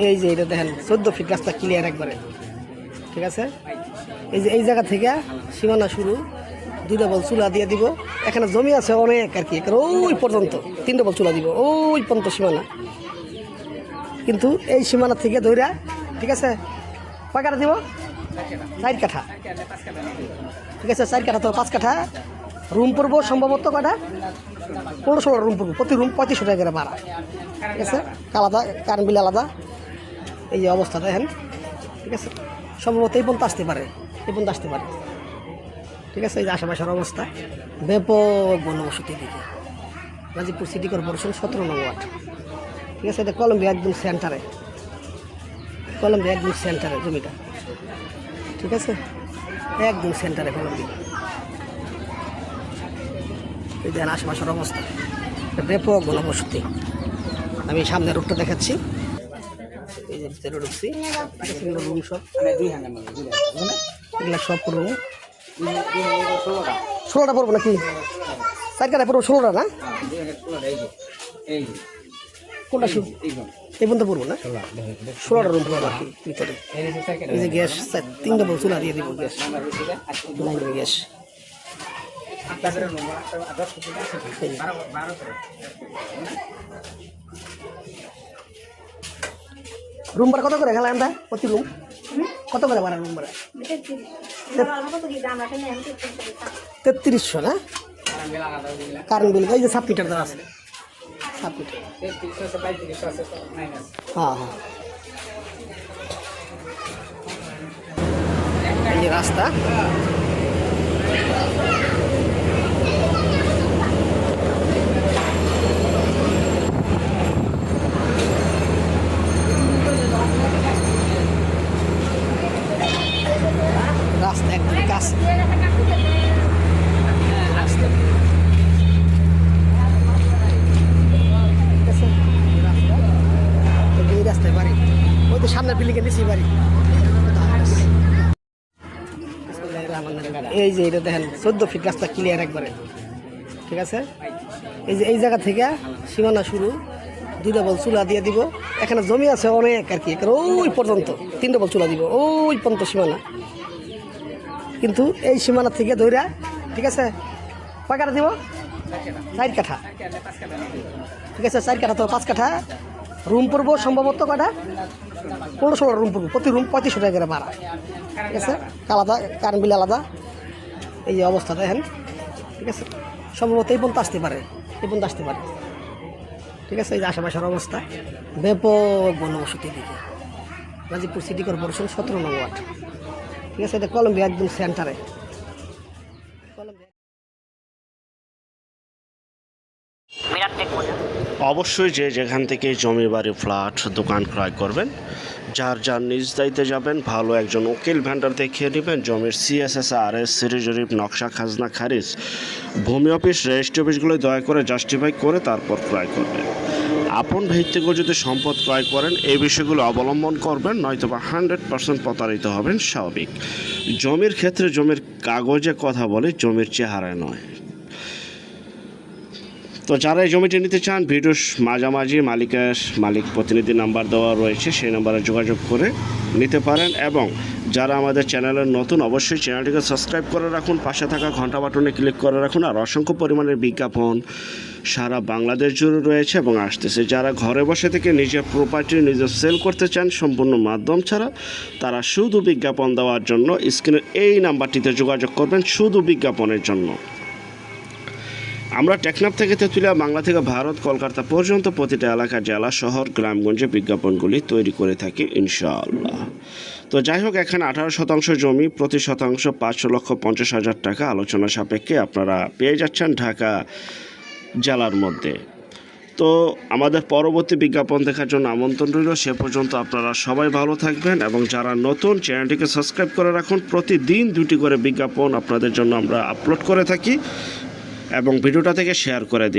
এই যে এটা দেখেন 14 ফিট রাস্তা ক্লিয়ার একবারে, ঠিক আছে। এই যে এই জায়গা থেকে সীমানা শুরু, 2 ডবল চুলা দিয়ে দিব। এখানে জমি আছে অনেক আর কি, ওই পর্যন্ত 3 ডবল চুলা দিব, ওই পর্যন্ত সীমানা। কিন্তু এই সীমানা থেকে ধইরা, ঠিক আছে, কয় কাঠা দিব? 4 কাঠা, ঠিক আছে। 4 কাঠা তো 5 কাঠা রুম পড়বো সম্ভবত কয়টা, 15-16 রুম পড়বো, প্রতি রুম 3500 টাকা করে ভাড়া, ঠিক আছে। আলাদা কারেন্ট বিল আলাদা। এই যে অবস্থা দেখেন, ঠিক আছে। সম্ভবত এই পর্যন্ত আসতে পারে, এই পর্যন্ত আসতে পারে, ঠিক আছে। এই যে আশেপাশের অবস্থা ব্যাপক বনবসতি দিকে, গাজীপুর সিটি কর্পোরেশন 17 নং ওয়ার্ড, ঠিক আছে। এটা কলম্বিয়া একদম সেন্টারে, কলম্বিয়া একদম সেন্টারে জমিটা, ঠিক আছে, একদম সেন্টারে কলম্বিয়া। এই দেখেন আশেপাশের অবস্থা ব্যাপক বনবসতি। আমি সামনের রোডটা দেখাচ্ছি, এই যে ভিতরে ঢুকছি, রুম সব এগুলা সব রুম। 16টা পড়বো নাকি? 4 কাঠা পড়বো, 16টা না? কোনটা শুরু? এই পর্যন্ত পড়বো না? 16টা রুম পড়বো আর কি ভিতরে। এই যে গ্যাস 3 ডবল চুলা দিয়ে দিব, গ্যাস লাইনের গ্যাস। রুম ভাড়া কত করে খেলা আমরা প্রতি রুম? কত করে ভাড়া রুম ভাড়া? 3300 না? কারেন্ট বিল এই যে সাবমিটার দেওয়া আছে, সাবমিটার। হ্যাঁ হ্যাঁ, এই যে রাস্তা, রাস্তা একদম কাছে, রাস্তা এই রাস্তায় বাড়ি, ওই তো সামনের বিল্ডিংয়ে নিচে বাড়ি। এই যে এটা দেখেন 14 ফিট রাস্তা ক্লিয়ার একবারে, ঠিক আছে। এই যে এই জায়গা থেকে সীমানা শুরু, 2 ডবল চুলা দিয়ে দিব। এখানে জমি আছে অনেক আর কি, ওই পর্যন্ত 3 ডবল চুলা দিব, ওই পর্যন্ত সীমানা। কিন্তু এই সীমানা থেকে ধইরা, ঠিক আছে, কয় কাঠা দিব? 4 কাঠা, ঠিক আছে। 4 কাঠা তো 5 কাঠা রুম পড়বো সম্ভবত কয়টা, 15-16 রুম পড়বো, প্রতি রুম 3500 টাকা করে ভাড়া, ঠিক আছে। আলাদা কারেন্ট বিল আলাদা। এই যে অবস্থা দেখেন, ঠিক আছে। সম্ভবত এই পর্যন্ত আসতে পারে, এই পর্যন্ত আসতে পারে, ঠিক আছে। এই যে আশেপাশের অবস্থা ব্যাপক বনবসতি দিকে, গাজীপুর সিটি কর্পোরেশন 17 নং ওয়ার্ড, ঠিক আছে। এটা কলম্বিয়া একদম সেন্টারে, অবশ্যই যে যেখান থেকে জমি বাড়ি ফ্ল্যাট দোকান ক্রয় করবেন, যার যার নিজ দায়িত্বে যাবেন, ভালো একজন উকিল ভেন্ডার দেখিয়ে নেবেন। জমির CSS-RS সিরি জরিপ, নকশা, খাজনা খারিজ, ভূমি অফিস, রেজিস্ট্রি অফিসগুলো দয়া করে জাস্টিফাই করে তারপর ক্রয় করবেন। আপন ভিত্তিক যদি সম্পদ ক্রয় করেন এই বিষয়গুলো অবলম্বন করবেন, নয়তোবা 100% প্রতারিত হবেন স্বাভাবিক। জমির ক্ষেত্রে জমির কাগজে কথা বলে, জমির চেহারায় নয়। তো যারা এই জমিটি নিতে চান, ভিডিওর মাঝামাঝি মালিক প্রতিনিধি নাম্বার দেওয়া রয়েছে, সেই নাম্বারে যোগাযোগ করে নিতে পারেন। এবং যারা আমাদের চ্যানেলের নতুন, অবশ্যই চ্যানেলটিকে সাবস্ক্রাইব করে রাখুন, পাশে থাকা ঘন্টা বাটনে ক্লিক করে রাখুন। আর অসংখ্য পরিমাণের বিজ্ঞাপন সারা বাংলাদেশ জুড়ে রয়েছে এবং আসতেছে। যারা ঘরে বসে থেকে নিজের প্রপার্টি নিজে সেল করতে চান সম্পূর্ণ মাধ্যম ছাড়া, তারা শুধু বিজ্ঞাপন দেওয়ার জন্য স্ক্রিনের এই নাম্বারটিতে যোগাযোগ করবেন, শুধু বিজ্ঞাপনের জন্য। আমরা টেকনাফ থেকে তেঁতুলিয়া, বাংলা থেকে ভারত, কলকাতা পর্যন্ত প্রতিটা এলাকা, জেলা, শহর, গ্রামগঞ্জে বিজ্ঞাপনগুলি তৈরি করে থাকি ইনশাআল্লাহ। তো যাই হোক, এখানে 18% জমি, প্রতি শতাংশ 5,50,000 টাকা আলোচনা সাপেক্ষে আপনারা পেয়ে যাচ্ছেন ঢাকা জেলার মধ্যে। তো আমাদের পরবর্তী বিজ্ঞাপন দেখার জন্য আমন্ত্রণ রইল। সে পর্যন্ত আপনারা সবাই ভালো থাকবেন এবং যারা নতুন, চ্যানেলটিকে সাবস্ক্রাইব করে রাখুন। প্রতিদিন 2টি করে বিজ্ঞাপন আপনাদের জন্য আমরা আপলোড করে থাকি এবং ভিডিওটা থেকে শেয়ার করে দিন।